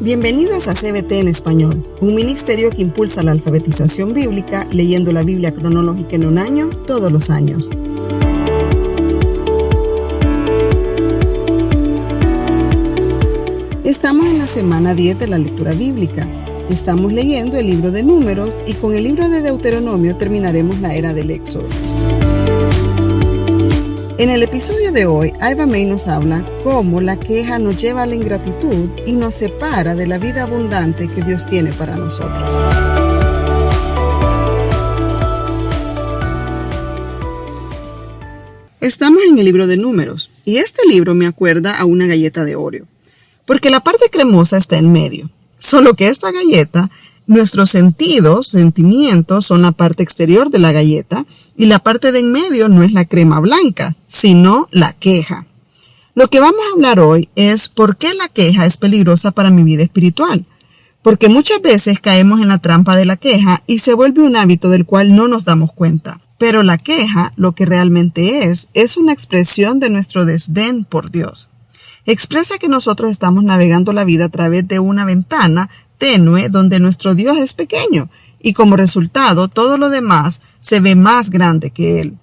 Bienvenidos a CBT en Español, un ministerio que impulsa la alfabetización bíblica leyendo la Biblia cronológica en un año, todos los años. Estamos en la semana 10 de la lectura bíblica. Estamos leyendo el libro de Números y con el libro de Deuteronomio terminaremos la era del Éxodo. En el episodio de hoy, Ava May nos habla cómo la queja nos lleva a la ingratitud y nos separa de la vida abundante que Dios tiene para nosotros. Estamos en el libro de Números y este libro me acuerda a una galleta de Oreo, porque la parte cremosa está en medio, solo que esta galleta, nuestros sentimientos son la parte exterior de la galleta y la parte de en medio no es la crema blanca, sino la queja. Lo que vamos a hablar hoy es por qué la queja es peligrosa para mi vida espiritual. Porque muchas veces caemos en la trampa de la queja y se vuelve un hábito del cual no nos damos cuenta. Pero la queja, lo que realmente es una expresión de nuestro desdén por Dios. Expresa que nosotros estamos navegando la vida a través de una ventana tenue donde nuestro Dios es pequeño y como resultado todo lo demás se ve más grande que Él.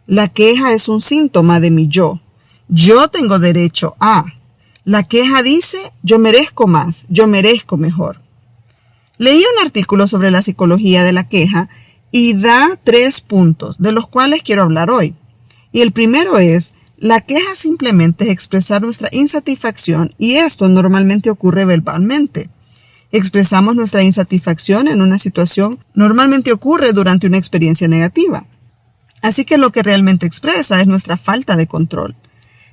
La queja es un síntoma de mi yo. Yo tengo derecho a. La queja dice, yo merezco más, yo merezco mejor. Leí un artículo sobre la psicología de la queja y da 3 puntos, de los cuales quiero hablar hoy. Y el primero es, la queja simplemente es expresar nuestra insatisfacción y esto normalmente ocurre verbalmente. Expresamos nuestra insatisfacción en una situación normalmente ocurre durante una experiencia negativa. Así que lo que realmente expresa es nuestra falta de control.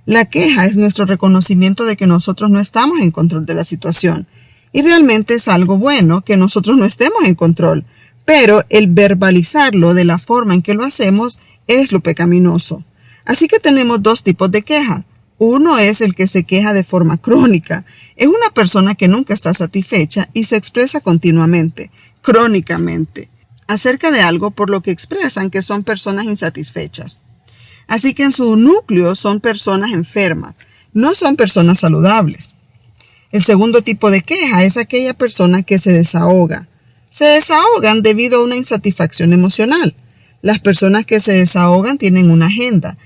La queja es nuestro reconocimiento de que nosotros no estamos en control de la situación. Y realmente es algo bueno que nosotros no estemos en control. Pero el verbalizarlo de la forma en que lo hacemos es lo pecaminoso. Así que tenemos 2 tipos de queja. Uno es el que se queja de forma crónica. Es una persona que nunca está satisfecha y se expresa continuamente, crónicamente, acerca de algo por lo que expresan que son personas insatisfechas. Así que en su núcleo son personas enfermas, no son personas saludables. El segundo tipo de queja es aquella persona que se desahoga. Se desahogan debido a una insatisfacción emocional. Las personas que se desahogan tienen una agenda.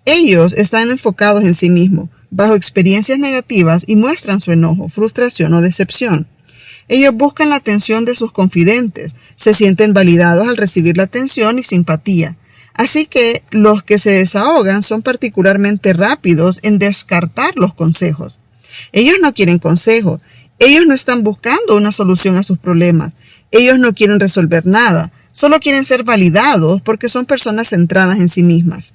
Ellos están enfocados en sí mismos, bajo experiencias negativas y muestran su enojo, frustración o decepción. Ellos buscan la atención de sus confidentes, se sienten validados al recibir la atención y simpatía. Así que los que se desahogan son particularmente rápidos en descartar los consejos. Ellos no quieren consejos, ellos no están buscando una solución a sus problemas, ellos no quieren resolver nada, solo quieren ser validados porque son personas centradas en sí mismas.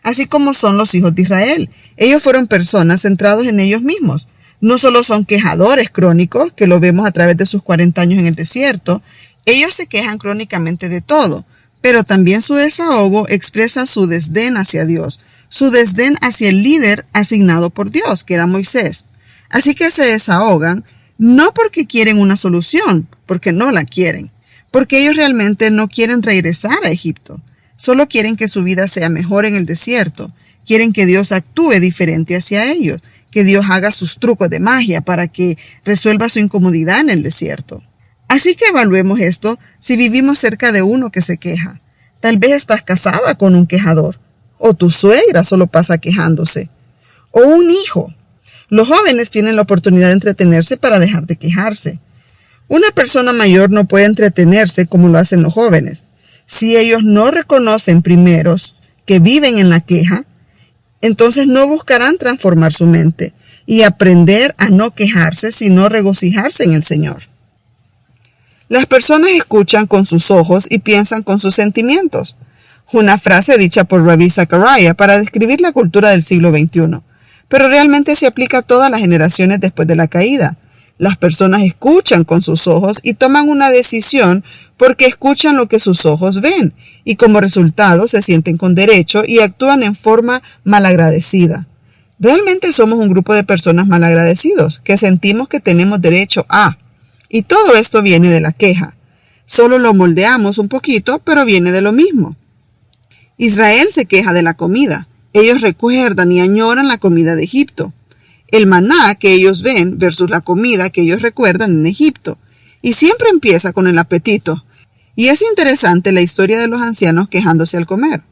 Así como son los hijos de Israel. Ellos fueron personas centrados en ellos mismos. No solo son quejadores crónicos, que lo vemos a través de sus 40 años en el desierto, ellos se quejan crónicamente de todo, pero también su desahogo expresa su desdén hacia Dios, su desdén hacia el líder asignado por Dios, que era Moisés. Así que se desahogan no porque quieren una solución, porque no la quieren, porque ellos realmente no quieren regresar a Egipto. Solo quieren que su vida sea mejor en el desierto. Quieren que Dios actúe diferente hacia ellos, que Dios haga sus trucos de magia para que resuelva su incomodidad en el desierto. Así que evaluemos esto si vivimos cerca de uno que se queja. Tal vez estás casada con un quejador, o tu suegra solo pasa quejándose, o un hijo. Los jóvenes tienen la oportunidad de entretenerse para dejar de quejarse. Una persona mayor no puede entretenerse como lo hacen los jóvenes. Si ellos no reconocen primero que viven en la queja, entonces no buscarán transformar su mente y aprender a no quejarse, sino regocijarse en el Señor. Las personas escuchan con sus ojos y piensan con sus sentimientos. Una frase dicha por Ravi Zachariah para describir la cultura del siglo XXI, pero realmente se aplica a todas las generaciones después de la caída. Las personas escuchan con sus ojos y toman una decisión porque escuchan lo que sus ojos ven y como resultado se sienten con derecho y actúan en forma malagradecida. Realmente somos un grupo de personas malagradecidos que sentimos que tenemos derecho a. Y todo esto viene de la queja. Solo lo moldeamos un poquito, pero viene de lo mismo. Israel se queja de la comida. Ellos recuerdan y añoran la comida de Egipto. el maná que ellos ven versus la comida que ellos recuerdan en Egipto. Y siempre empieza con el apetito. Y es interesante la historia de los ancianos quejándose al comer.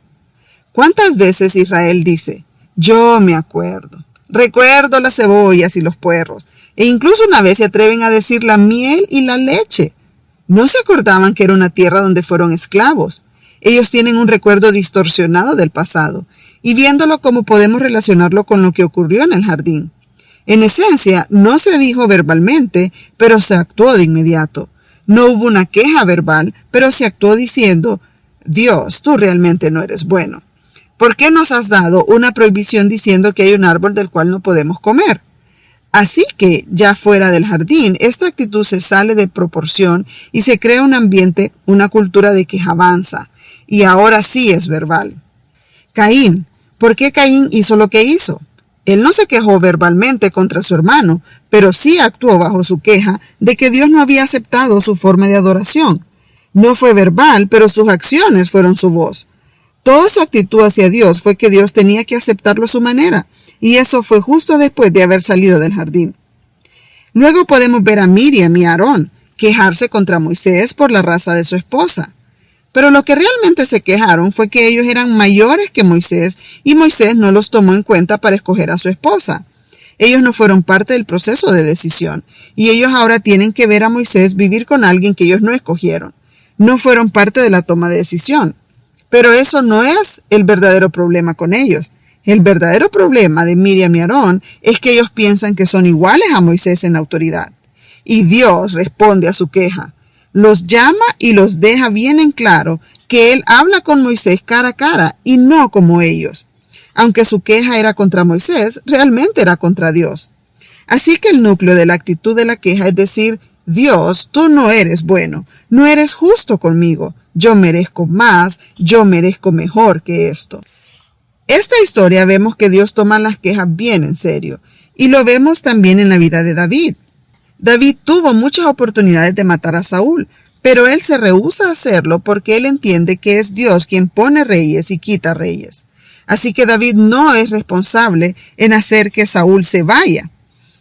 ¿Cuántas veces Israel dice, yo me acuerdo, recuerdo las cebollas y los puerros, e incluso una vez se atreven a decir la miel y la leche? No se acordaban que era una tierra donde fueron esclavos. Ellos tienen un recuerdo distorsionado del pasado, y viéndolo como podemos relacionarlo con lo que ocurrió en el jardín. En esencia, no se dijo verbalmente, pero se actuó de inmediato. No hubo una queja verbal, pero se actuó diciendo, Dios, tú realmente no eres bueno. ¿Por qué nos has dado una prohibición diciendo que hay un árbol del cual no podemos comer? Así que, ya fuera del jardín, esta actitud se sale de proporción y se crea un ambiente, una cultura de quejabanza. Y ahora sí es verbal. Caín. ¿Por qué Caín hizo lo que hizo? Él no se quejó verbalmente contra su hermano, pero sí actuó bajo su queja de que Dios no había aceptado su forma de adoración. No fue verbal, pero sus acciones fueron su voz. Toda su actitud hacia Dios fue que Dios tenía que aceptarlo a su manera, y eso fue justo después de haber salido del jardín. Luego podemos ver a Miriam y a Aarón quejarse contra Moisés por la raza de su esposa. Pero lo que realmente se quejaron fue que ellos eran mayores que Moisés y Moisés no los tomó en cuenta para escoger a su esposa. Ellos no fueron parte del proceso de decisión y ellos ahora tienen que ver a Moisés vivir con alguien que ellos no escogieron. No fueron parte de la toma de decisión. Pero eso no es el verdadero problema con ellos. El verdadero problema de Miriam y Aarón es que ellos piensan que son iguales a Moisés en autoridad. Y Dios responde a su queja. Los llama y los deja bien en claro que Él habla con Moisés cara a cara y no como ellos. Aunque su queja era contra Moisés, realmente era contra Dios. Así que el núcleo de la actitud de la queja es decir, Dios, tú no eres bueno, no eres justo conmigo, yo merezco más, yo merezco mejor que esto. Esta historia vemos que Dios toma las quejas bien en serio y lo vemos también en la vida de David. David tuvo muchas oportunidades de matar a Saúl, pero él se rehúsa a hacerlo porque él entiende que es Dios quien pone reyes y quita reyes. Así que David no es responsable en hacer que Saúl se vaya.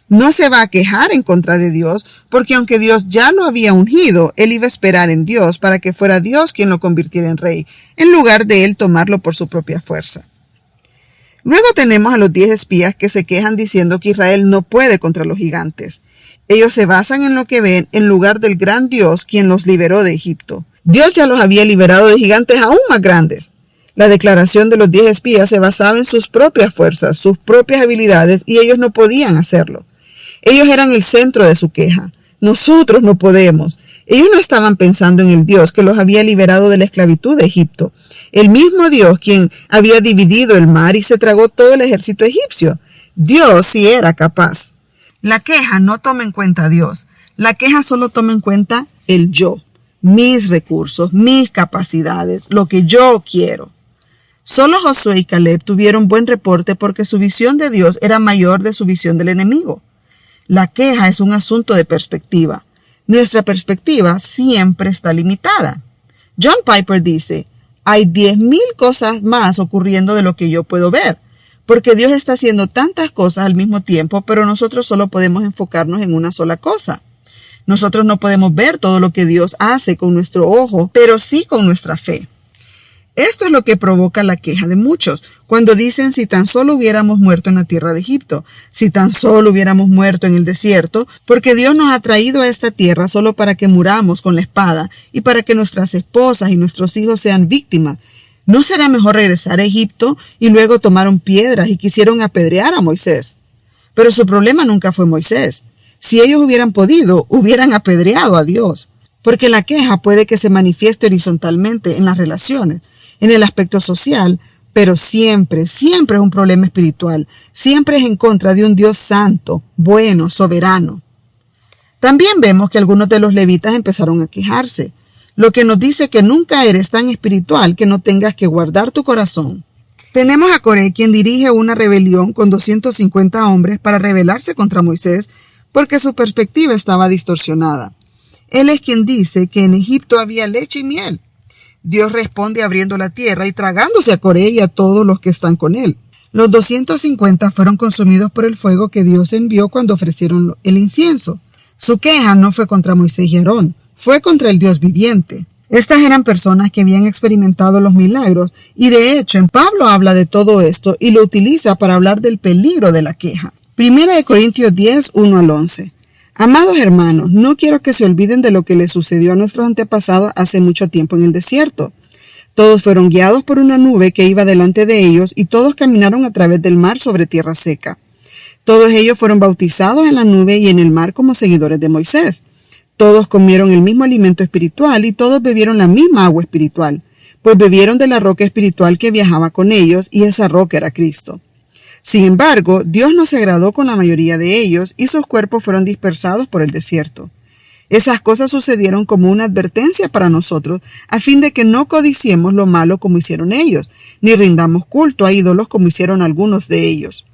No se va a quejar en contra de Dios porque aunque Dios ya lo había ungido, él iba a esperar en Dios para que fuera Dios quien lo convirtiera en rey, en lugar de él tomarlo por su propia fuerza. Luego tenemos a los 10 espías que se quejan diciendo que Israel no puede contra los gigantes. Ellos se basan en lo que ven en lugar del gran Dios quien los liberó de Egipto. Dios ya los había liberado de gigantes aún más grandes. La declaración de los 10 espías se basaba en sus propias fuerzas, sus propias habilidades, y ellos no podían hacerlo. Ellos eran el centro de su queja. Nosotros no podemos. Ellos no estaban pensando en el Dios que los había liberado de la esclavitud de Egipto. El mismo Dios quien había dividido el mar y se tragó todo el ejército egipcio. Dios sí era capaz. La queja no toma en cuenta a Dios. La queja solo toma en cuenta el yo, mis recursos, mis capacidades, lo que yo quiero. Solo Josué y Caleb tuvieron buen reporte porque su visión de Dios era mayor de su visión del enemigo. La queja es un asunto de perspectiva. Nuestra perspectiva siempre está limitada. John Piper dice, hay 10,000 cosas más ocurriendo de lo que yo puedo ver. Porque Dios está haciendo tantas cosas al mismo tiempo, pero nosotros solo podemos enfocarnos en una sola cosa. Nosotros no podemos ver todo lo que Dios hace con nuestro ojo, pero sí con nuestra fe. Esto es lo que provoca la queja de muchos, cuando dicen si tan solo hubiéramos muerto en la tierra de Egipto, si tan solo hubiéramos muerto en el desierto, porque Dios nos ha traído a esta tierra solo para que muramos con la espada y para que nuestras esposas y nuestros hijos sean víctimas. ¿No será mejor regresar a Egipto? Y luego tomaron piedras y quisieron apedrear a Moisés. Pero su problema nunca fue Moisés. Si ellos hubieran podido, hubieran apedreado a Dios. Porque la queja puede que se manifieste horizontalmente en las relaciones, en el aspecto social, pero siempre es un problema espiritual. Siempre es en contra de un Dios santo, bueno, soberano. También vemos que algunos de los levitas empezaron a quejarse. Lo que nos dice que nunca eres tan espiritual que no tengas que guardar tu corazón. Tenemos a Coré, quien dirige una rebelión con 250 hombres para rebelarse contra Moisés porque su perspectiva estaba distorsionada. Él es quien dice que en Egipto había leche y miel. Dios responde abriendo la tierra y tragándose a Coré y a todos los que están con él. Los 250 fueron consumidos por el fuego que Dios envió cuando ofrecieron el incienso. Su queja no fue contra Moisés y Aarón, fue contra el Dios viviente. Estas eran personas que habían experimentado los milagros y de hecho Pablo habla de todo esto y lo utiliza para hablar del peligro de la queja. 1 Corintios 10, 1 al 11. Amados hermanos, no quiero que se olviden de lo que les sucedió a nuestros antepasados hace mucho tiempo en el desierto. Todos fueron guiados por una nube que iba delante de ellos y todos caminaron a través del mar sobre tierra seca. Todos ellos fueron bautizados en la nube y en el mar como seguidores de Moisés. Todos comieron el mismo alimento espiritual y todos bebieron la misma agua espiritual, pues bebieron de la roca espiritual que viajaba con ellos y esa roca era Cristo. Sin embargo, Dios no se agradó con la mayoría de ellos y sus cuerpos fueron dispersados por el desierto. Esas cosas sucedieron como una advertencia para nosotros, a fin de que no codiciemos lo malo como hicieron ellos, ni rindamos culto a ídolos como hicieron algunos de ellos.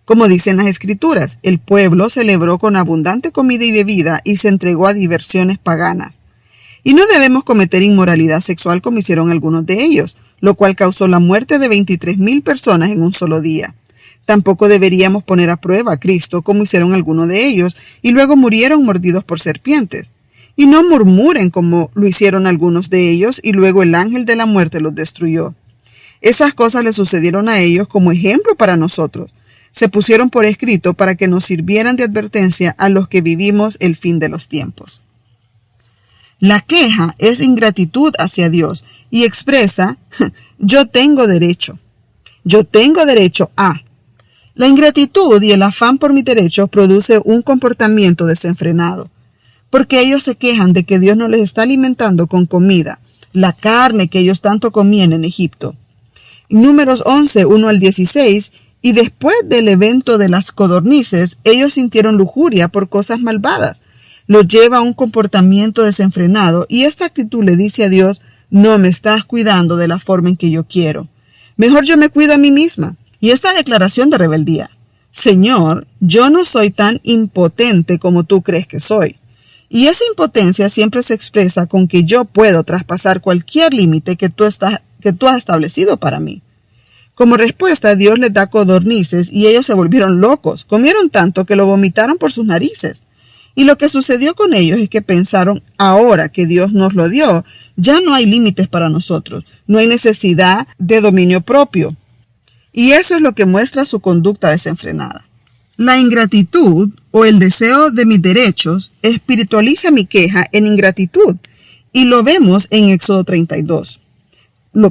Como dicen las Escrituras, el pueblo celebró con abundante comida y bebida y se entregó a diversiones paganas. Y no debemos cometer inmoralidad sexual como hicieron algunos de ellos, lo cual causó la muerte de 23,000 personas en un solo día. Tampoco deberíamos poner a prueba a Cristo como hicieron algunos de ellos y luego murieron mordidos por serpientes. Y no murmuren como lo hicieron algunos de ellos y luego el ángel de la muerte los destruyó. Esas cosas le sucedieron a ellos como ejemplo para nosotros. Se pusieron por escrito para que nos sirvieran de advertencia a los que vivimos el fin de los tiempos. La queja es ingratitud hacia Dios y expresa, yo tengo derecho a. La ingratitud y el afán por mis derechos produce un comportamiento desenfrenado, porque ellos se quejan de que Dios no les está alimentando con comida, la carne que ellos tanto comían en Egipto. Números 11, 1 al 16. Y después del evento de las codornices, ellos sintieron lujuria por cosas malvadas. Los lleva a un comportamiento desenfrenado y esta actitud le dice a Dios, no me estás cuidando de la forma en que yo quiero. Mejor yo me cuido a mí misma. Y esta declaración de rebeldía, Señor, yo no soy tan impotente como tú crees que soy. Y esa impotencia siempre se expresa con que yo puedo traspasar cualquier límite que tú has establecido para mí. Como respuesta, Dios les da codornices y ellos se volvieron locos. Comieron tanto que lo vomitaron por sus narices. Y lo que sucedió con ellos es que pensaron, ahora que Dios nos lo dio, ya no hay límites para nosotros. No hay necesidad de dominio propio. Y eso es lo que muestra su conducta desenfrenada. La ingratitud o el deseo de mis derechos espiritualiza mi queja en ingratitud. Y lo vemos en Éxodo 32.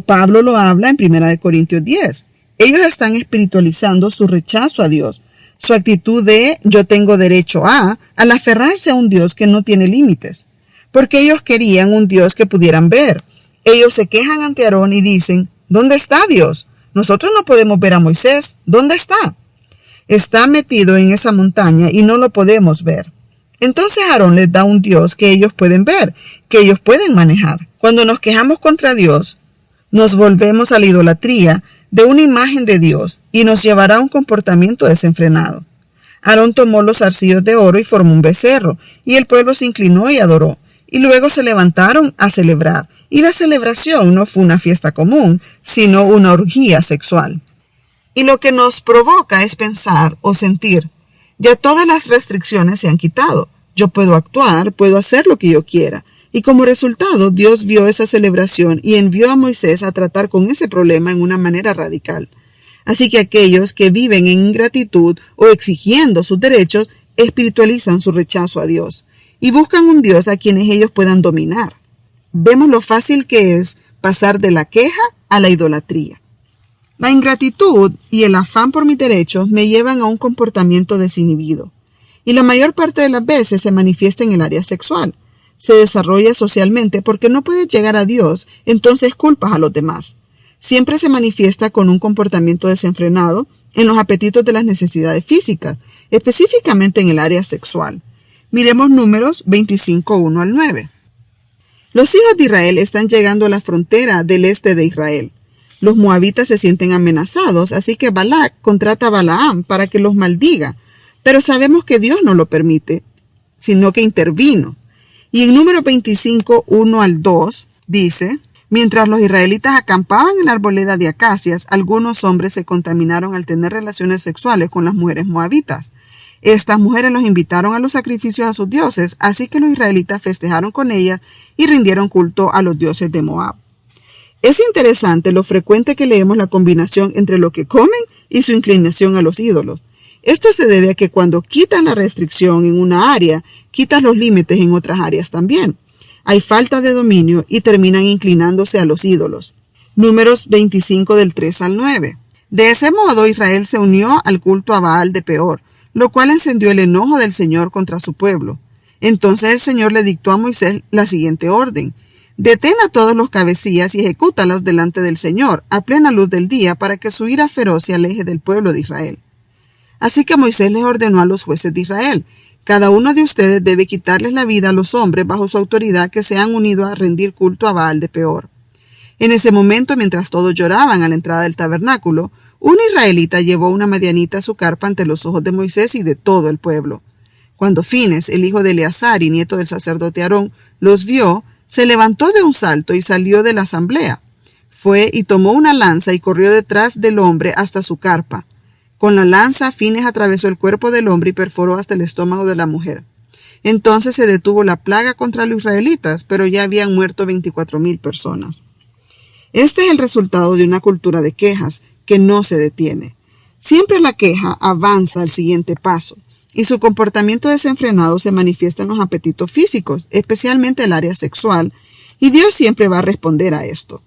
Pablo lo habla en 1 Corintios 10. Ellos están espiritualizando su rechazo a Dios, su actitud de yo tengo derecho al aferrarse a un Dios que no tiene límites, porque ellos querían un Dios que pudieran ver. Ellos se quejan ante Aarón y dicen, ¿dónde está Dios? Nosotros no podemos ver a Moisés. ¿Dónde está? Está metido en esa montaña y no lo podemos ver. Entonces Aarón les da un Dios que ellos pueden ver, que ellos pueden manejar. Cuando nos quejamos contra Dios, nos volvemos a la idolatría de una imagen de Dios y nos llevará a un comportamiento desenfrenado. Aarón tomó los zarcillos de oro y formó un becerro, y el pueblo se inclinó y adoró, y luego se levantaron a celebrar, y la celebración no fue una fiesta común, sino una orgía sexual. Y lo que nos provoca es pensar o sentir, ya todas las restricciones se han quitado, yo puedo actuar, puedo hacer lo que yo quiera. Y como resultado, Dios vio esa celebración y envió a Moisés a tratar con ese problema en una manera radical. Así que aquellos que viven en ingratitud o exigiendo sus derechos, espiritualizan su rechazo a Dios y buscan un Dios a quienes ellos puedan dominar. Vemos lo fácil que es pasar de la queja a la idolatría. La ingratitud y el afán por mis derechos me llevan a un comportamiento desinhibido. Y la mayor parte de las veces se manifiesta en el área sexual. Se desarrolla socialmente porque no puedes llegar a Dios, entonces culpas a los demás. Siempre se manifiesta con un comportamiento desenfrenado en los apetitos de las necesidades físicas, específicamente en el área sexual. Miremos Números 25, 1 al 9. Los hijos de Israel están llegando a la frontera del este de Israel. Los moabitas se sienten amenazados, así que Balac contrata a Balaam para que los maldiga, pero sabemos que Dios no lo permite, sino que intervino. Y en Número 25, 1 al 2, dice, Mientras los israelitas acampaban en la arboleda de acacias, algunos hombres se contaminaron al tener relaciones sexuales con las mujeres moabitas. Estas mujeres los invitaron a los sacrificios a sus dioses, así que los israelitas festejaron con ellas y rindieron culto a los dioses de Moab. Es interesante lo frecuente que leemos la combinación entre lo que comen y su inclinación a los ídolos. Esto se debe a que cuando quitas la restricción en una área, quitas los límites en otras áreas también. Hay falta de dominio y terminan inclinándose a los ídolos. Números 25 del 3 al 9. De ese modo Israel se unió al culto a Baal de Peor, lo cual encendió el enojo del Señor contra su pueblo. Entonces el Señor le dictó a Moisés la siguiente orden: detén a todos los cabecillas y ejecútalos delante del Señor a plena luz del día para que su ira feroz se aleje del pueblo de Israel. Así que Moisés les ordenó a los jueces de Israel: cada uno de ustedes debe quitarles la vida a los hombres bajo su autoridad que se han unido a rendir culto a Baal de Peor. En ese momento, mientras todos lloraban a la entrada del tabernáculo, un israelita llevó una madianita a su carpa ante los ojos de Moisés y de todo el pueblo. Cuando Fines, el hijo de Eleazar y nieto del sacerdote Aarón, los vio, se levantó de un salto y salió de la asamblea. Fue y tomó una lanza y corrió detrás del hombre hasta su carpa. Con la lanza, Fines atravesó el cuerpo del hombre y perforó hasta el estómago de la mujer. Entonces se detuvo la plaga contra los israelitas, pero ya habían muerto 24,000 personas. Este es el resultado de una cultura de quejas que no se detiene. Siempre la queja avanza al siguiente paso, y su comportamiento desenfrenado se manifiesta en los apetitos físicos, especialmente el área sexual, y Dios siempre va a responder a esto.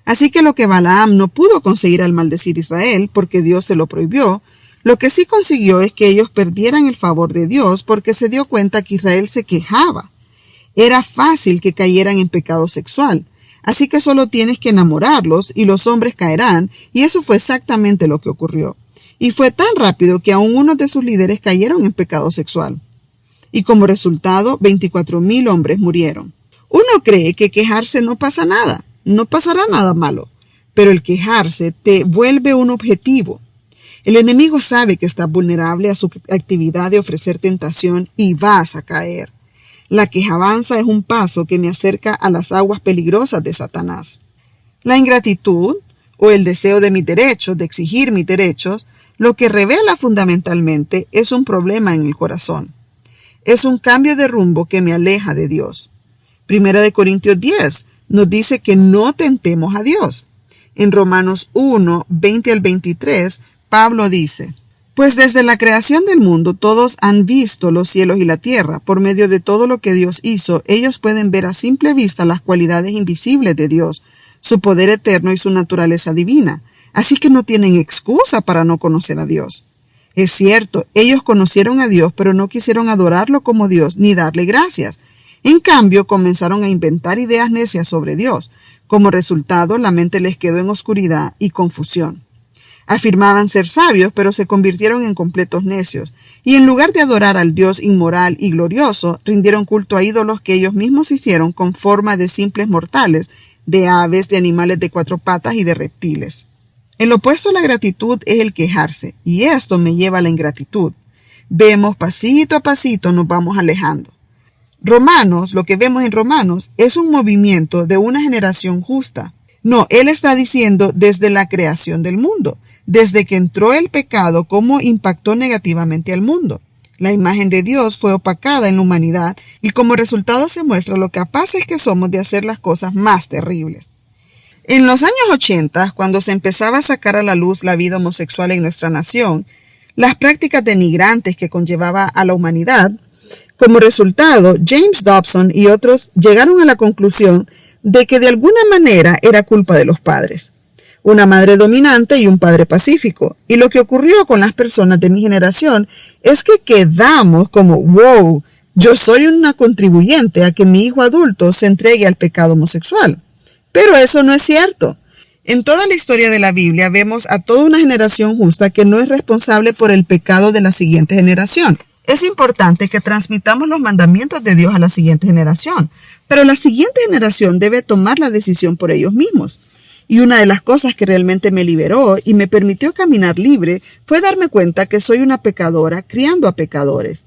Así que lo que Balaam no pudo conseguir al maldecir a Israel, porque Dios se lo prohibió, lo que sí consiguió es que ellos perdieran el favor de Dios porque se dio cuenta que Israel se quejaba. Era fácil que cayeran en pecado sexual, así que solo tienes que enamorarlos y los hombres caerán, y eso fue exactamente lo que ocurrió. Y fue tan rápido que aún unos de sus líderes cayeron en pecado sexual. Y como resultado, 24,000 hombres murieron. Uno cree que quejarse no pasa nada, no pasará nada malo, pero el quejarse te vuelve un objetivo. El enemigo sabe que estás vulnerable a su actividad de ofrecer tentación y vas a caer. La quejabanza es un paso que me acerca a las aguas peligrosas de Satanás. La ingratitud, o el deseo de mis derechos, de exigir mis derechos, lo que revela fundamentalmente es un problema en el corazón. Es un cambio de rumbo que me aleja de Dios. Primera de Corintios 10 nos dice que no tentemos a Dios. En Romanos 1, 20 al 23, Pablo dice: pues desde la creación del mundo todos han visto los cielos y la tierra. Por medio de todo lo que Dios hizo, ellos pueden ver a simple vista las cualidades invisibles de Dios, su poder eterno y su naturaleza divina. Así que no tienen excusa para no conocer a Dios. Es cierto, ellos conocieron a Dios, pero no quisieron adorarlo como Dios ni darle gracias. En cambio, comenzaron a inventar ideas necias sobre Dios. Como resultado, la mente les quedó en oscuridad y confusión. Afirmaban ser sabios, pero se convirtieron en completos necios, y en lugar de adorar al Dios inmoral y glorioso, rindieron culto a ídolos que ellos mismos hicieron con forma de simples mortales, de aves, de animales de 4 patas y de reptiles. El opuesto a la gratitud es el quejarse, y esto me lleva a la ingratitud. Vemos pasito a pasito nos vamos alejando. Romanos, lo que vemos en Romanos, es un movimiento de una generación justa. No, él está diciendo desde la creación del mundo. Desde que entró el pecado, cómo impactó negativamente al mundo. La imagen de Dios fue opacada en la humanidad y como resultado se muestra lo capaces que somos de hacer las cosas más terribles. En los años 80, cuando se empezaba a sacar a la luz la vida homosexual en nuestra nación, las prácticas denigrantes que conllevaba a la humanidad, como resultado, James Dobson y otros llegaron a la conclusión de que de alguna manera era culpa de los padres. Una madre dominante y un padre pacífico. Y lo que ocurrió con las personas de mi generación es que quedamos como, wow, yo soy una contribuyente a que mi hijo adulto se entregue al pecado homosexual. Pero eso no es cierto. En toda la historia de la Biblia vemos a toda una generación justa que no es responsable por el pecado de la siguiente generación. Es importante que transmitamos los mandamientos de Dios a la siguiente generación, pero la siguiente generación debe tomar la decisión por ellos mismos. Y una de las cosas que realmente me liberó y me permitió caminar libre fue darme cuenta que soy una pecadora criando a pecadores.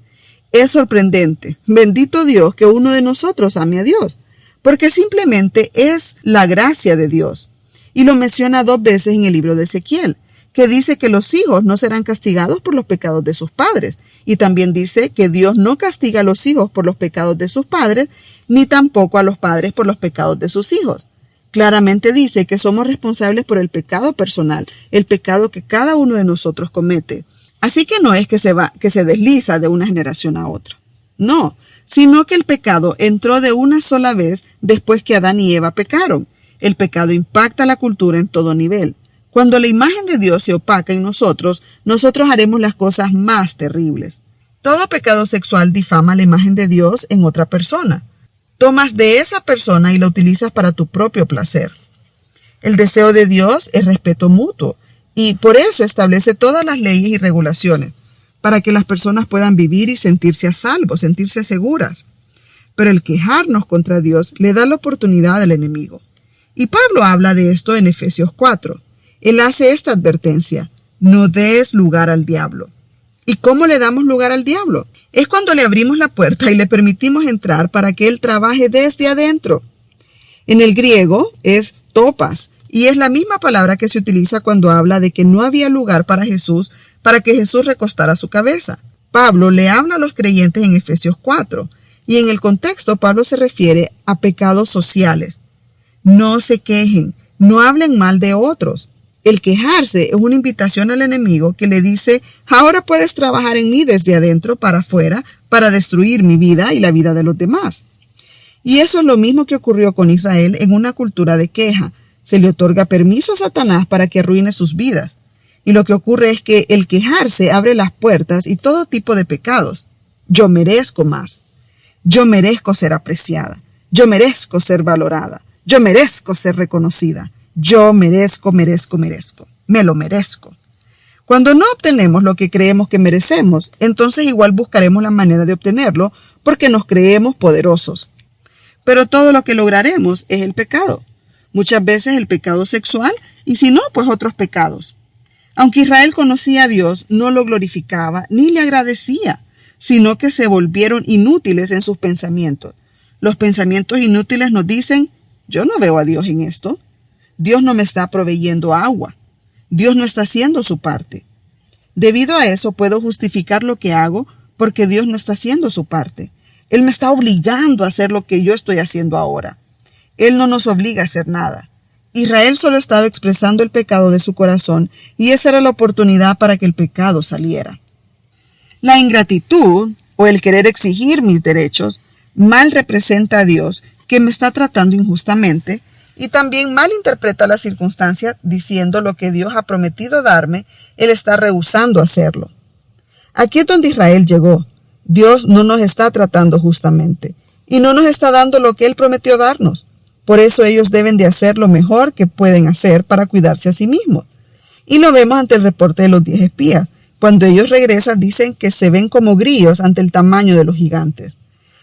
Es sorprendente, bendito Dios, que uno de nosotros ame a Dios. porque simplemente es la gracia de Dios. Y lo menciona 2 veces en el libro de Ezequiel, que dice que los hijos no serán castigados por los pecados de sus padres. Y también dice que Dios no castiga a los hijos por los pecados de sus padres, ni tampoco a los padres por los pecados de sus hijos. Claramente dice que somos responsables por el pecado personal, el pecado que cada uno de nosotros comete. Así que no es que se desliza de una generación a otra. No, sino que el pecado entró de una sola vez después que Adán y Eva pecaron. El pecado impacta la cultura en todo nivel. Cuando la imagen de Dios se opaca en nosotros, nosotros haremos las cosas más terribles. Todo pecado sexual difama la imagen de Dios en otra persona. Tomas de esa persona y la utilizas para tu propio placer. El deseo de Dios es respeto mutuo y por eso establece todas las leyes y regulaciones para que las personas puedan vivir y sentirse a salvo, sentirse seguras. Pero el quejarnos contra Dios le da la oportunidad al enemigo. Y Pablo habla de esto en Efesios 4. Él hace esta advertencia: no des lugar al diablo. ¿Y cómo le damos lugar al diablo? Es cuando le abrimos la puerta y le permitimos entrar para que él trabaje desde adentro. En el griego es topas, y es la misma palabra que se utiliza cuando habla de que no había lugar para Jesús, para que Jesús recostara su cabeza. Pablo le habla a los creyentes en Efesios 4, y en el contexto Pablo se refiere a pecados sociales. No se quejen, no hablen mal de otros. El quejarse es una invitación al enemigo que le dice: ahora puedes trabajar en mí desde adentro para afuera para destruir mi vida y la vida de los demás. Y eso es lo mismo que ocurrió con Israel en una cultura de queja. Se le otorga permiso a Satanás para que arruine sus vidas. Y lo que ocurre es que el quejarse abre las puertas y todo tipo de pecados. Yo merezco más. Yo merezco ser apreciada. Yo merezco ser valorada. Yo merezco ser reconocida. Yo merezco. Me lo merezco. Cuando no obtenemos lo que creemos que merecemos, entonces igual buscaremos la manera de obtenerlo porque nos creemos poderosos. Pero todo lo que lograremos es el pecado. Muchas veces el pecado sexual y si no, pues otros pecados. Aunque Israel conocía a Dios, no lo glorificaba ni le agradecía, sino que se volvieron inútiles en sus pensamientos. Los pensamientos inútiles nos dicen: yo no veo a Dios en esto. Dios no me está proveyendo agua. Dios no está haciendo su parte. Debido a eso puedo justificar lo que hago porque Dios no está haciendo su parte. Él me está obligando a hacer lo que yo estoy haciendo ahora. Él no nos obliga a hacer nada. Israel solo estaba expresando el pecado de su corazón y esa era la oportunidad para que el pecado saliera. La ingratitud o el querer exigir mis derechos mal representa a Dios que me está tratando injustamente y también mal interpreta las circunstancias diciendo lo que Dios ha prometido darme, Él está rehusando hacerlo. Aquí es donde Israel llegó. Dios no nos está tratando justamente y no nos está dando lo que Él prometió darnos. Por eso ellos deben de hacer lo mejor que pueden hacer para cuidarse a sí mismos. Y lo vemos ante el reporte de los 10 espías. Cuando ellos regresan dicen que se ven como grillos ante el tamaño de los gigantes.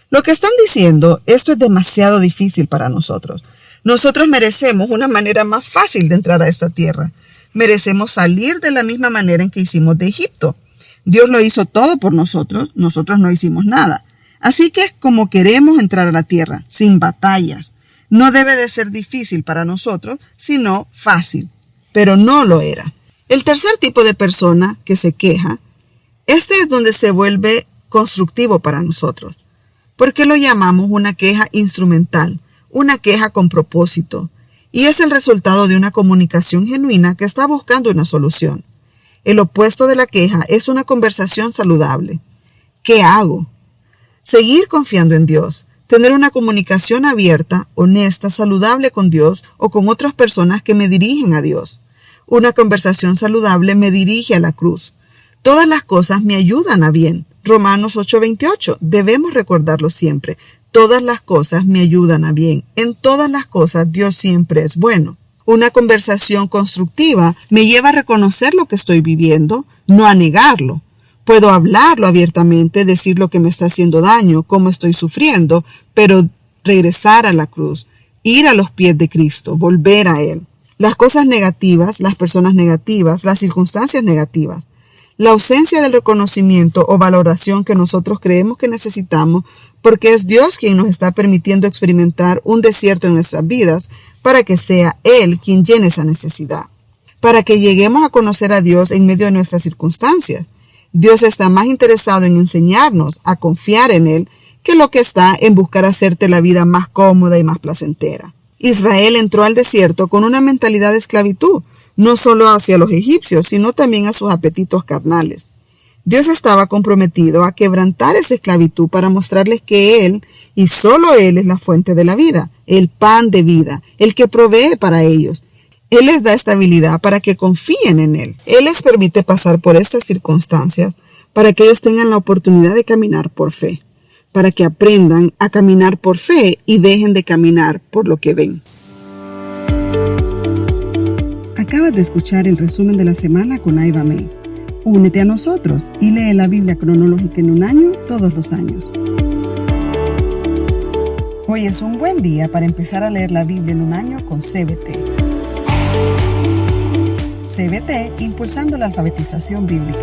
Lo que están diciendo, esto es demasiado difícil para nosotros. Nosotros merecemos una manera más fácil de entrar a esta tierra. Merecemos salir de la misma manera en que hicimos de Egipto. Dios lo hizo todo por nosotros no hicimos nada. Así que es como queremos entrar a la tierra, sin batallas. No debe de ser difícil para nosotros, sino fácil. Pero no lo era. El tercer tipo de persona que se queja, este es donde se vuelve constructivo para nosotros. ¿Por qué lo llamamos una queja instrumental? Una queja con propósito. Y es el resultado de una comunicación genuina que está buscando una solución. El opuesto de la queja es una conversación saludable. ¿Qué hago? Seguir confiando en Dios. Tener una comunicación abierta, honesta, saludable con Dios o con otras personas que me dirigen a Dios. Una conversación saludable me dirige a la cruz. Todas las cosas me ayudan a bien. Romanos 8:28. Debemos recordarlo siempre. Todas las cosas me ayudan a bien. En todas las cosas Dios siempre es bueno. Una conversación constructiva me lleva a reconocer lo que estoy viviendo, no a negarlo. Puedo hablarlo abiertamente, decir lo que me está haciendo daño, cómo estoy sufriendo, pero regresar a la cruz, ir a los pies de Cristo, volver a Él. Las cosas negativas, las personas negativas, las circunstancias negativas, la ausencia del reconocimiento o valoración que nosotros creemos que necesitamos porque es Dios quien nos está permitiendo experimentar un desierto en nuestras vidas para que sea Él quien llene esa necesidad, para que lleguemos a conocer a Dios en medio de nuestras circunstancias. Dios está más interesado en enseñarnos a confiar en Él que lo que está en buscar hacerte la vida más cómoda y más placentera. Israel entró al desierto con una mentalidad de esclavitud, no solo hacia los egipcios, sino también a sus apetitos carnales. Dios estaba comprometido a quebrantar esa esclavitud para mostrarles que Él, y solo Él, es la fuente de la vida, el pan de vida, el que provee para ellos. Él les da estabilidad para que confíen en Él. Él les permite pasar por estas circunstancias para que ellos tengan la oportunidad de caminar por fe, para que aprendan a caminar por fe y dejen de caminar por lo que ven. Acabas de escuchar el resumen de la semana con Aiva May. Únete a nosotros y lee la Biblia cronológica en un año todos los años. Hoy es un buen día para empezar a leer la Biblia en un año con CBT. CBT, impulsando la alfabetización bíblica.